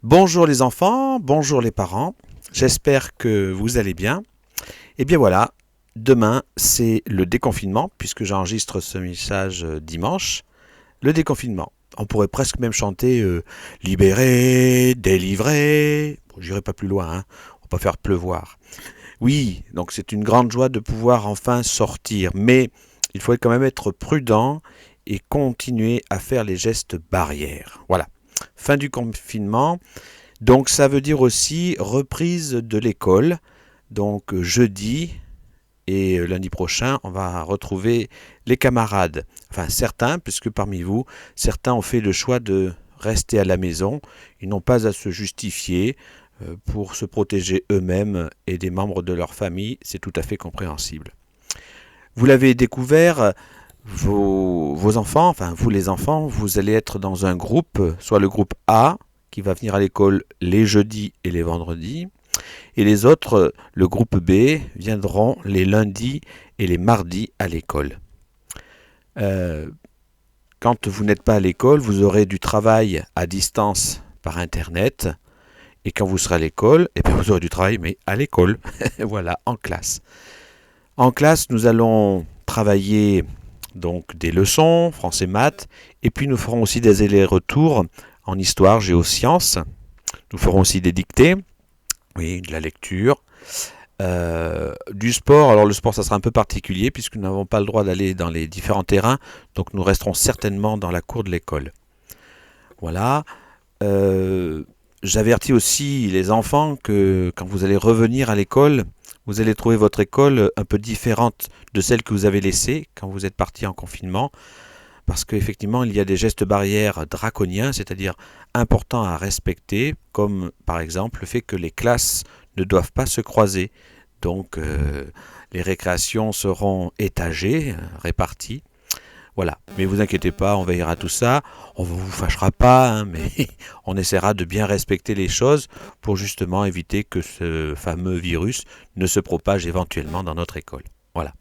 Bonjour les enfants, bonjour les parents, j'espère que vous allez bien. Et bien voilà, demain c'est le déconfinement, puisque j'enregistre ce message dimanche, le déconfinement. On pourrait presque même chanter libéré, délivré. Bon, j'irai pas plus loin, hein. On va pas faire pleuvoir. Oui, donc c'est une grande joie de pouvoir enfin sortir, mais il faut quand même être prudent et continuer à faire les gestes barrières. Voilà. Fin du confinement. Donc ça veut dire aussi reprise de l'école. Donc jeudi et lundi prochain, on va retrouver les camarades. Enfin certains, puisque parmi vous, certains ont fait le choix de rester à la maison. Ils n'ont pas à se justifier pour se protéger eux-mêmes et des membres de leur famille. C'est tout à fait compréhensible. Vous l'avez découvert, vos enfants, enfin vous les enfants, vous allez être dans un groupe, soit le groupe A, qui va venir à l'école les jeudis et les vendredis, et les autres, le groupe B, viendront les lundis et les mardis à l'école. Euh, Quand vous n'êtes pas à l'école, vous aurez du travail à distance par Internet, et quand vous serez à l'école, eh bien vous aurez du travail, mais à l'école, voilà, en classe. En classe, nous allons travailler donc des leçons, français, maths, et puis nous ferons aussi des allers-retours en histoire, géosciences. Nous ferons aussi des dictées, oui, de la lecture, du sport. Alors le sport, ça sera un peu particulier puisque nous n'avons pas le droit d'aller dans les différents terrains, donc nous resterons certainement dans la cour de l'école. Voilà. Euh, J'avertis aussi les enfants que quand vous allez revenir à l'école, vous allez trouver votre école un peu différente de celle que vous avez laissée quand vous êtes parti en confinement, parce qu'effectivement, il y a des gestes barrières draconiens, c'est-à-dire importants à respecter, comme par exemple le fait que les classes ne doivent pas se croiser. Donc, les récréations seront étagées, réparties. Voilà. Mais vous inquiétez pas, on veillera à tout ça. On ne vous fâchera pas, hein, mais on essaiera de bien respecter les choses pour justement éviter que ce fameux virus ne se propage éventuellement dans notre école. Voilà.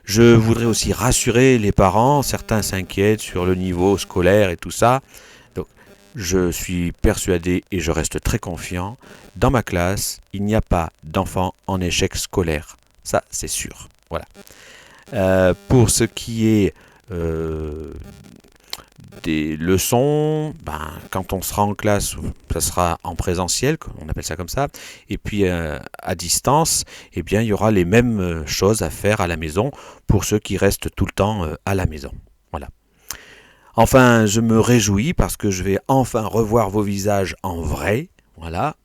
Je voudrais aussi rassurer les parents, certains s'inquiètent sur le niveau scolaire et tout ça. Donc, je suis persuadé et je reste très confiant. Dans ma classe, il n'y a pas d'enfants en échec scolaire. Ça, c'est sûr. Voilà. Pour ce qui est euh, des leçons, quand on sera en classe, ça sera en présentiel, on appelle ça comme ça, et puis à distance, eh bien, il y aura les mêmes choses à faire à la maison pour ceux qui restent tout le temps à la maison. Voilà. Enfin, je me réjouis parce que je vais enfin revoir vos visages en vrai. Voilà.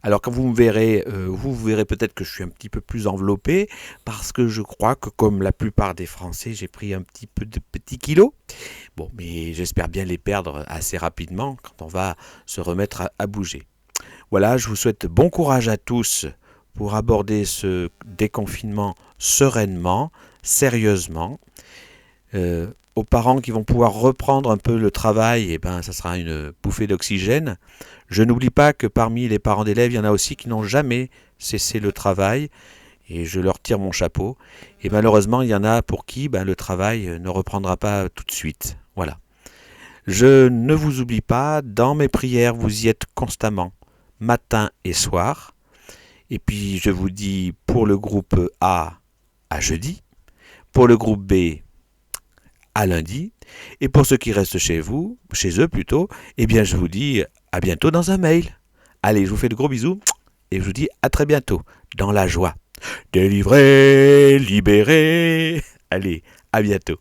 Alors quand vous me verrez, vous verrez peut-être que je suis un petit peu plus enveloppé parce que je crois que comme la plupart des Français, j'ai pris un petit peu de petits kilos. Bon, mais j'espère bien les perdre assez rapidement quand on va se remettre à bouger. Voilà, je vous souhaite bon courage à tous pour aborder ce déconfinement sereinement, sérieusement. Aux parents qui vont pouvoir reprendre un peu le travail, ça sera une bouffée d'oxygène. Je n'oublie pas que parmi les parents d'élèves, il y en a aussi qui n'ont jamais cessé le travail, et je leur tire mon chapeau. Et malheureusement, il y en a pour qui le travail ne reprendra pas tout de suite. Voilà. Je ne vous oublie pas, dans mes prières, vous y êtes constamment, matin et soir. Et puis je vous dis pour le groupe A, à jeudi, pour le groupe B, à lundi. Et pour ceux qui restent chez vous, chez eux plutôt, eh bien je vous dis à bientôt dans un mail. Allez, je vous fais de gros bisous et je vous dis à très bientôt dans la joie. Délivré, libéré. Allez, à bientôt.